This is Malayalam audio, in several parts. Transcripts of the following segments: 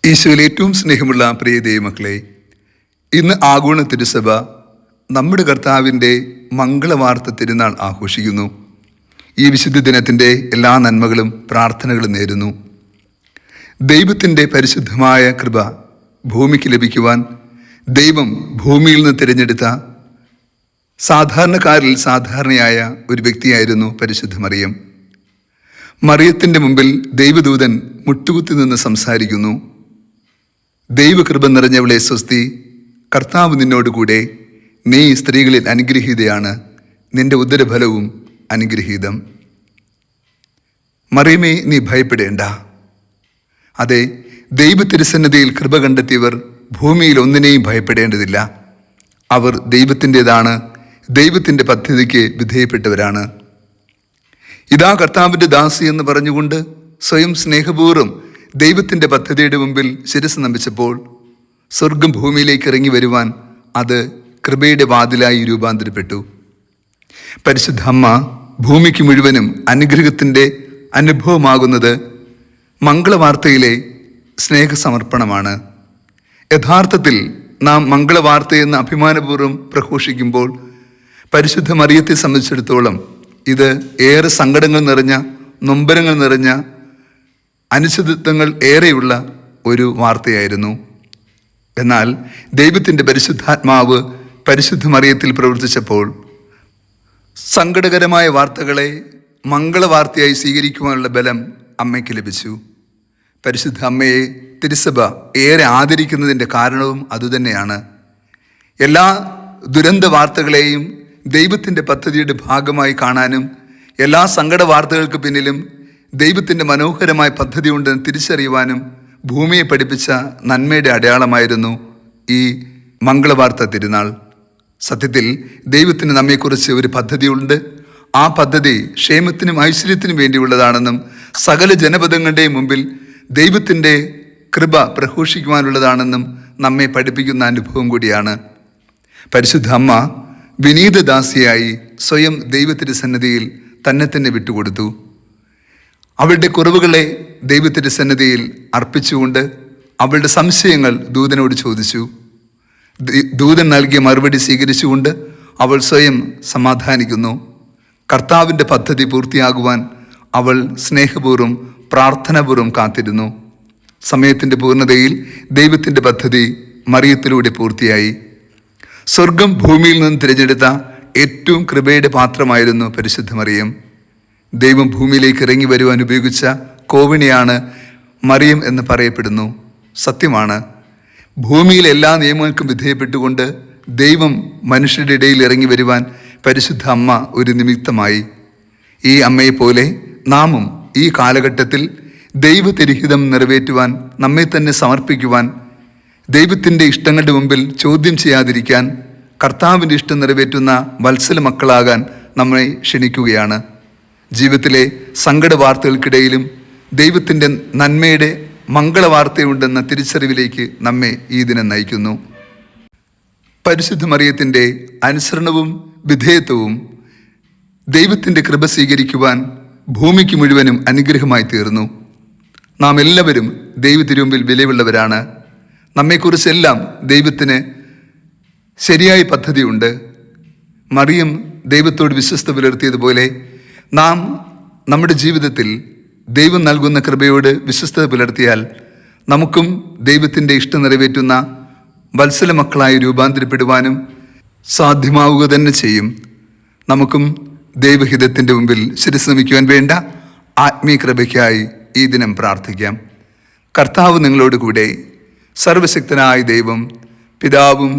ഈശോയിൽ ഏറ്റവും സ്നേഹമുള്ള പ്രിയ ദൈവമക്കളെ, ഇന്ന് ആഗോള തിരുസഭ നമ്മുടെ കർത്താവിൻ്റെ മംഗളവാർത്ത തിരുനാൾ ആഘോഷിക്കുന്നു. ഈ വിശുദ്ധ ദിനത്തിൻ്റെ എല്ലാ നന്മകളും പ്രാർത്ഥനകളും നേരുന്നു. ദൈവത്തിൻ്റെ പരിശുദ്ധമായ കൃപ ഭൂമിക്ക് ലഭിക്കുവാൻ ദൈവം ഭൂമിയിൽ നിന്ന് തിരഞ്ഞെടുത്ത സാധാരണക്കാരിൽ സാധാരണയായ ഒരു വ്യക്തിയായിരുന്നു പരിശുദ്ധ മറിയം. മറിയത്തിൻ്റെ മുമ്പിൽ ദൈവദൂതൻ മുട്ടുകുത്തി നിന്ന് സംസാരിക്കുന്നു. ദൈവകൃപ നിറഞ്ഞവളെ സ്വസ്തി, കർത്താവ് നിന്നോടുകൂടെ, നീ സ്ത്രീകളിൽ അനുഗ്രഹീതയാണ്, നിന്റെ ഉദരഫലവും അനുഗ്രഹീതം. മറിയമേ, നീ ഭയപ്പെടേണ്ട. അതെ, ദൈവത്തിരുസന്നിധിയിൽ കൃപ കണ്ടെത്തിയവർ ഭൂമിയിൽ ഒന്നിനെയും ഭയപ്പെടേണ്ടതില്ല. അവർ ദൈവത്തിൻ്റെതാണ്, ദൈവത്തിൻ്റെ പദ്ധതിക്ക് വിധേയപ്പെട്ടവരാണ്. ഇതാ കർത്താവിൻ്റെ ദാസി എന്ന് പറഞ്ഞുകൊണ്ട് സ്വയം സ്നേഹപൂർവ്വം ദൈവത്തിൻ്റെ പദ്ധതിയുടെ മുമ്പിൽ ശിരസ് നമിച്ചപ്പോൾ സ്വർഗം ഭൂമിയിലേക്ക് ഇറങ്ങി വരുവാൻ അത് കൃപയുടെ വാതിലായി രൂപാന്തരപ്പെട്ടു. പരിശുദ്ധ അമ്മ ഭൂമിക്ക് മുഴുവനും അനുഗ്രഹത്തിൻ്റെ അനുഭവമാകുന്നത് മംഗളവാർത്തയിലെ സ്നേഹസമർപ്പണമാണ്. യഥാർത്ഥത്തിൽ നാം മംഗളവാർത്തയെന്ന് അഭിമാനപൂർവ്വം പ്രഘോഷിക്കുമ്പോൾ പരിശുദ്ധ മറിയത്തെ സംബന്ധിച്ചിടത്തോളം ഇത് ഏറെ സങ്കടങ്ങൾ നിറഞ്ഞ, നൊമ്പരങ്ങൾ നിറഞ്ഞ, അനിശ്ചിതത്വങ്ങൾ ഏറെയുള്ള ഒരു വാർത്തയായിരുന്നു. എന്നാൽ ദൈവത്തിൻ്റെ പരിശുദ്ധാത്മാവ് പരിശുദ്ധ മറിയത്തിൽ പ്രവർത്തിച്ചപ്പോൾ സങ്കടകരമായ വാർത്തകളെ മംഗളവാർത്തയായി സ്വീകരിക്കുവാനുള്ള ബലം അമ്മയ്ക്ക് ലഭിച്ചു. പരിശുദ്ധ അമ്മയെ തിരുസഭ ഏറെ ആദരിക്കുന്നതിൻ്റെ കാരണവും അതുതന്നെയാണ്. എല്ലാ ദുരന്ത വാർത്തകളെയും ദൈവത്തിൻ്റെ പദ്ധതിയുടെ ഭാഗമായി കാണാനും എല്ലാ സങ്കട വാർത്തകൾക്ക് പിന്നിലും ദൈവത്തിൻ്റെ മനോഹരമായ പദ്ധതി ഉണ്ടെന്ന് തിരിച്ചറിയുവാനും ഭൂമിയെ പഠിപ്പിച്ച നന്മയുടെ അടയാളമായിരുന്നു ഈ മംഗളവാർത്ത തിരുനാൾ. സത്യത്തിൽ ദൈവത്തിന് നമ്മെക്കുറിച്ച് ഒരു പദ്ധതിയുണ്ട്. ആ പദ്ധതി ക്ഷേമത്തിനും ഐശ്വര്യത്തിനും വേണ്ടിയുള്ളതാണെന്നും സകല ജനപദങ്ങളുടെയും മുമ്പിൽ ദൈവത്തിൻ്റെ കൃപ പ്രഘോഷിക്കുവാനുള്ളതാണെന്നും നമ്മെ പഠിപ്പിക്കുന്ന അനുഭവം കൂടിയാണ്. പരിശുദ്ധ അമ്മ വിനീതദാസിയായി സ്വയം ദൈവത്തിൻ്റെ സന്നിധിയിൽ തന്നെ തന്നെ വിട്ടുകൊടുത്തു. അവളുടെ കുറവുകളെ ദൈവത്തിൻ്റെ സന്നിധിയിൽ അർപ്പിച്ചുകൊണ്ട് അവളുടെ സംശയങ്ങൾ ദൂതനോട് ചോദിച്ചു. ദൂതൻ നൽകിയ മറുപടി സ്വീകരിച്ചുകൊണ്ട് അവൾ സ്വയം സമാധാനിക്കുന്നു. കർത്താവിൻ്റെ പദ്ധതി പൂർത്തിയാകുവാൻ അവൾ സ്നേഹപൂർവ്വം പ്രാർത്ഥനാപൂർവ്വം കാത്തിരുന്നു. സമയത്തിൻ്റെ പൂർണ്ണതയിൽ ദൈവത്തിൻ്റെ പദ്ധതി മറിയത്തിലൂടെ പൂർത്തിയായി. സ്വർഗം ഭൂമിയിൽ നിന്ന് തിരഞ്ഞെടുത്ത ഏറ്റവും കൃപയുടെ പാത്രമായിരുന്നു പരിശുദ്ധ മറിയം. ദൈവം ഭൂമിയിലേക്ക് ഇറങ്ങി വരുവാൻ ഉപയോഗിച്ച കോവിണിയാണ് മറിയം എന്ന് പറയപ്പെടുന്നു. സത്യമാണ്, ഭൂമിയിലെ എല്ലാ നിയമങ്ങൾക്കും വിധേയപ്പെട്ടുകൊണ്ട് ദൈവം മനുഷ്യരുടെ ഇടയിൽ ഇറങ്ങി വരുവാൻ പരിശുദ്ധ അമ്മ ഒരു നിമിത്തമായി. ഈ അമ്മയെപ്പോലെ നാമും ഈ കാലഘട്ടത്തിൽ ദൈവതിരുഹിതം നിറവേറ്റുവാൻ, നമ്മെ തന്നെ സമർപ്പിക്കുവാൻ, ദൈവത്തിൻ്റെ ഇഷ്ടങ്ങളുടെ മുമ്പിൽ ചോദ്യം ചെയ്യാതിരിക്കാൻ, കർത്താവിൻ്റെ ഇഷ്ടം നിറവേറ്റുന്ന വത്സല മക്കളാകാൻ നമ്മെ ക്ഷണിക്കുകയാണ്. ജീവിതത്തിലെ സങ്കട വാർത്തകൾക്കിടയിലും ദൈവത്തിൻ്റെ നന്മയുടെ മംഗളവാർത്തയുണ്ടെന്ന തിരിച്ചറിവിലേക്ക് നമ്മെ ഈ ദിനം നയിക്കുന്നു. പരിശുദ്ധ മറിയത്തിൻ്റെ അനുസരണവും വിധേയത്വവും ദൈവത്തിൻ്റെ കൃപ സ്വീകരിക്കുവാൻ ഭൂമിക്ക് മുഴുവനും അനുഗ്രഹമായി തീർന്നു. നാം എല്ലാവരും ദൈവത്തിരുമ്പിൽ വിലയുള്ളവരാണ്. നമ്മെക്കുറിച്ചെല്ലാം ദൈവത്തിന് ശരിയായ പദ്ധതിയുണ്ട്. മറിയം ദൈവത്തോട് വിശ്വസ്ത പുലർത്തിയതുപോലെ നാം നമ്മുടെ ജീവിതത്തിൽ ദൈവം നൽകുന്ന കൃപയോട് വിശ്വസ്തത പുലർത്തിയാൽ നമുക്കും ദൈവത്തിൻ്റെ ഇഷ്ടം നിറവേറ്റുന്ന വത്സല മക്കളായി രൂപാന്തരപ്പെടുവാനും സാധ്യമാവുക തന്നെ ചെയ്യും. നമുക്കും ദൈവഹിതത്തിൻ്റെ മുമ്പിൽ ശിരസ് നമിക്കുവാൻ വേണ്ട ആത്മീയ കൃപയ്ക്കായി ഈ ദിനം പ്രാർത്ഥിക്കാം. കർത്താവ് നിങ്ങളോട് കൂടെ. സർവശക്തനായ ദൈവം, പിതാവും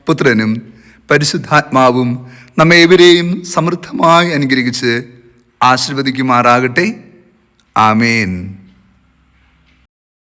പുത്രനും പരിശുദ്ധാത്മാവും നമ്മേവരെയും സമൃദ്ധമായി അനുഗ്രഹിച്ച് ആശീർവദിക്കുമാറാകട്ടെ. ആമേൻ.